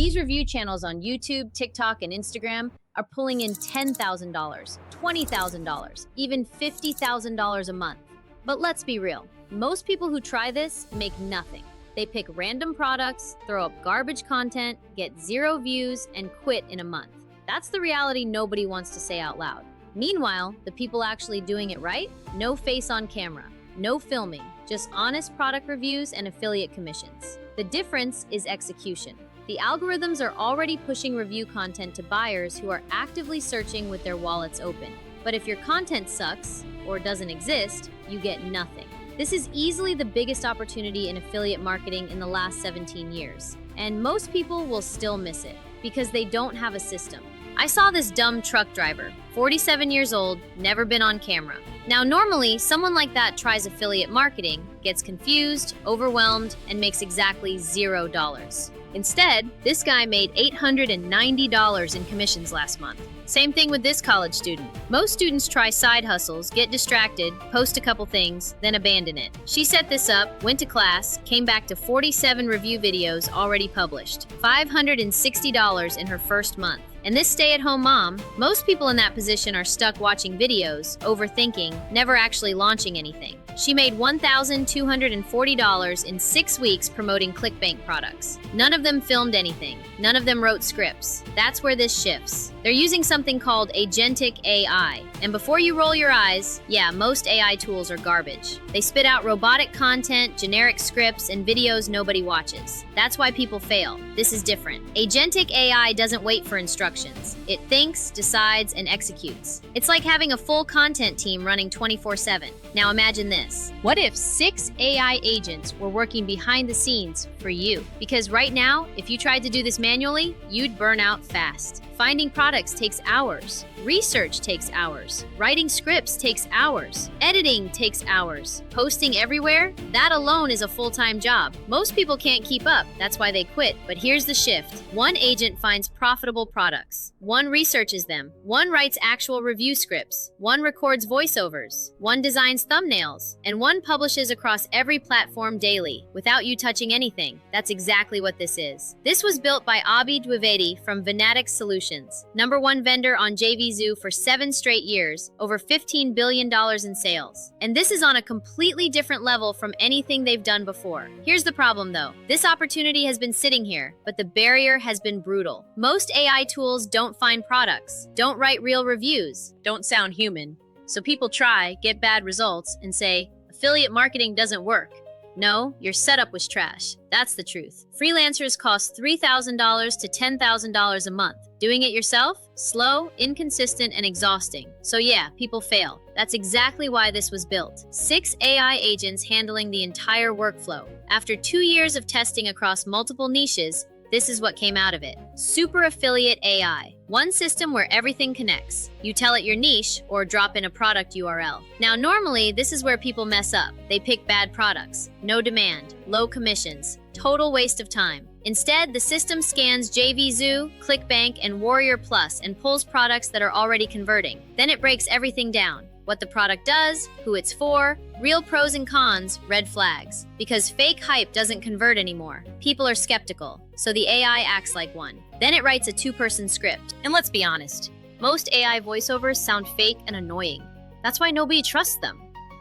These review channels on YouTube, TikTok, and Instagram are pulling in $10,000, $20,000, even $50,000 a month. But let's be real, most people who try this make nothing. They pick random products, throw up garbage content, get 0 views, and quit in a month. That's the reality nobody wants to say out loud. Meanwhile, the people actually doing it right? No face on camera, no filming, just honest product reviews and affiliate commissions. The difference is execution. The algorithms are already pushing review content to buyers who are actively searching with their wallets open. But if your content sucks or doesn't exist, you get nothing. This is easily the biggest opportunity in affiliate marketing in the last 17 years. And most people will still miss it because they don't have a system. I saw this dumb truck driver, 47 years old, never been on camera. Now, normally, someone like that tries affiliate marketing, gets confused, overwhelmed, and makes exactly $0. Instead, this guy made $890 in commissions last month. Same thing with this college student. Most students try side hustles, get distracted, post a couple things, then abandon it. She set this up, went to class, came back to 47 review videos already published, $560 in her first month. And this stay-at-home mom, most people in that position are stuck watching videos, overthinking, never actually launching anything. She made $1,240 in 6 weeks promoting ClickBank products. None of them filmed anything. None of them wrote scripts. That's where this shifts. They're using something called agentic AI. And before you roll your eyes, yeah, most AI tools are garbage. They spit out robotic content, generic scripts, and videos nobody watches. That's why people fail. This is different. Agentic AI doesn't wait for instructions. It thinks, decides, and executes. It's like having a full content team running 24/7. Now imagine this. What if 6 AI agents were working behind the scenes for you? Because right now, if you tried to do this manually, you'd burn out fast. Finding products takes hours. Research takes hours. Writing scripts takes hours. Editing takes hours. Posting everywhere? That alone is a full-time job. Most people can't keep up. That's why they quit. But here's the shift. One agent finds profitable products. One researches them. One writes actual review scripts. One records voiceovers. One designs thumbnails. And one publishes across every platform daily, without you touching anything. That's exactly what this is. This was built by Abhi Dwivedi from Venatics Solutions, #1 vendor on JVZoo for 7 straight years, over $15 billion in sales. And this is on a completely different level from anything they've done before. Here's the problem though. This opportunity has been sitting here, but the barrier has been brutal. Most AI tools don't find products, don't write real reviews, don't sound human. So people try, get bad results, and say, affiliate marketing doesn't work. No, your setup was trash. That's the truth. Freelancers cost $3,000 to $10,000 a month. Doing it yourself? Slow, inconsistent, and exhausting. So yeah, people fail. That's exactly why this was built. 6 AI agents handling the entire workflow. After 2 years of testing across multiple niches, this is what came out of it. Super Affiliate AI. One system where everything connects. You tell it your niche or drop in a product URL. Now, normally, this is where people mess up. They pick bad products. No demand, low commissions, total waste of time. Instead, the system scans JVZoo, ClickBank, and Warrior Plus and pulls products that are already converting. Then it breaks everything down. What the product does, who it's for, real pros and cons, red flags. Because fake hype doesn't convert anymore. People are skeptical, so the AI acts like one. Then it writes a 2-person script. And let's be honest, most AI voiceovers sound fake and annoying. That's why nobody trusts them.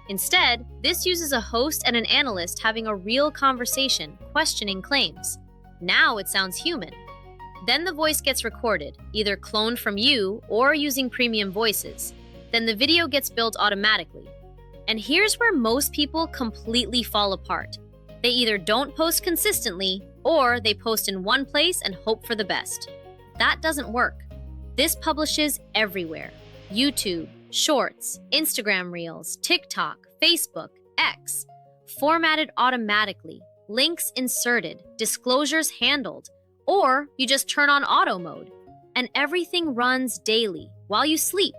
Instead, this uses a host and an analyst having a real conversation, questioning claims. Now it sounds human. Then the voice gets recorded, either cloned from you or using premium voices. Then the video gets built automatically. And here's where most people completely fall apart. They either don't post consistently, or they post in one place and hope for the best. That doesn't work. This publishes everywhere. YouTube, Shorts, Instagram Reels, TikTok, Facebook, X. Formatted automatically, links inserted, disclosures handled, or you just turn on auto mode. And everything runs daily, while you sleep.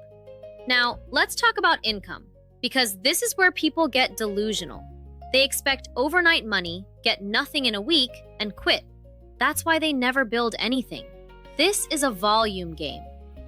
Now, let's talk about income, because this is where people get delusional. They expect overnight money, get nothing in a week, and quit. That's why they never build anything. This is a volume game.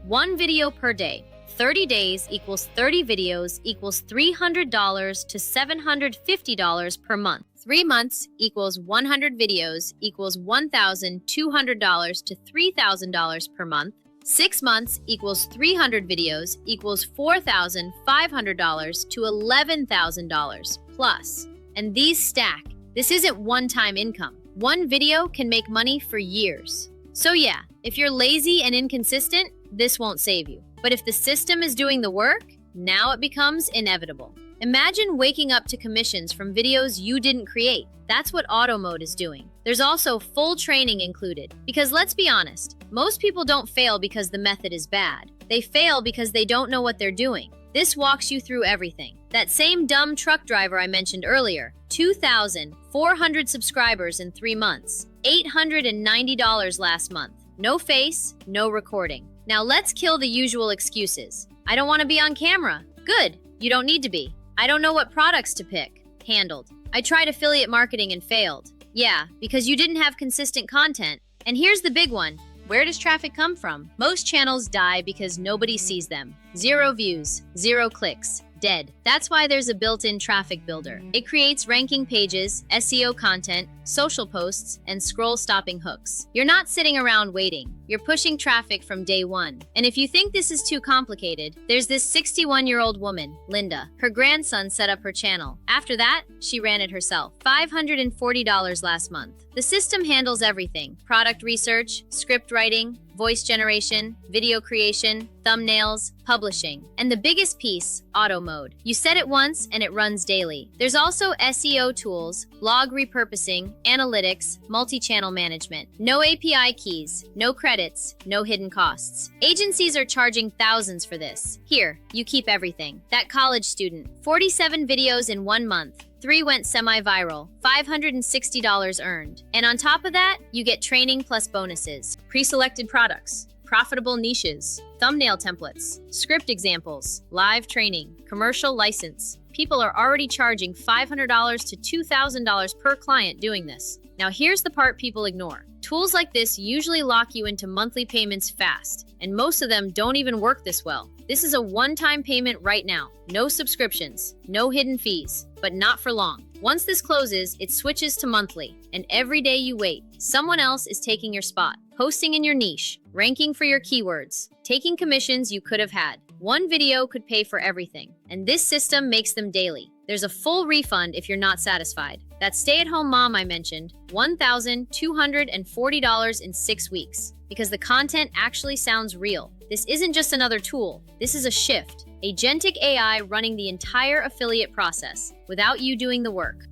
1 video per day. 30 days equals 30 videos equals $300 to $750 per month. 3 months equals 100 videos equals $1,200 to $3,000 per month. 6 months equals 300 videos equals $4,500 to $11,000 plus. And these stack. This isn't one-time income. One video can make money for years. So yeah, if you're lazy and inconsistent, this won't save you. But if the system is doing the work, now it becomes inevitable. Imagine waking up to commissions from videos you didn't create. That's what auto mode is doing. There's also full training included. Because let's be honest, most people don't fail because the method is bad. They fail because they don't know what they're doing. This walks you through everything. That same dumb truck driver I mentioned earlier, 2,400 subscribers in 3 months, $890 last month. No face, no recording. Now let's kill the usual excuses. I don't want to be on camera. Good, you don't need to be. I don't know what products to pick. Handled. I tried affiliate marketing and failed. Yeah, because you didn't have consistent content. And here's the big one. Where does traffic come from? Most channels die because nobody sees them. 0 views, 0 clicks, dead. That's why there's a built-in traffic builder. It creates ranking pages, SEO content, social posts, and scroll-stopping hooks. You're not sitting around waiting. You're pushing traffic from day one. And if you think this is too complicated, there's this 61-year-old woman, Linda. Her grandson set up her channel. After that, she ran it herself. $540 last month. The system handles everything: product research, script writing, voice generation, video creation, thumbnails, publishing. And the biggest piece, auto mode. You set it once and it runs daily. There's also SEO tools, blog repurposing, analytics, multi-channel management. No API keys, no credits, no hidden costs. Agencies are charging thousands for this. Here, you keep everything. That college student, 47 videos in 1 month. 3 went semi-viral, $560 earned. And on top of that, you get training plus bonuses. Pre-selected products, profitable niches, thumbnail templates, script examples, live training, commercial license. People are already charging $500 to $2,000 per client doing this. Now here's the part people ignore. Tools like this usually lock you into monthly payments fast, and most of them don't even work this well. This is a one-time payment right now. No subscriptions, no hidden fees, but not for long. Once this closes, it switches to monthly, and every day you wait, someone else is taking your spot, posting in your niche, ranking for your keywords, taking commissions you could have had. One video could pay for everything, and this system makes them daily. There's a full refund if you're not satisfied. That stay-at-home mom I mentioned, $1,240 in 6 weeks, because the content actually sounds real. This isn't just another tool. This is a shift. Agentic AI running the entire affiliate process without you doing the work.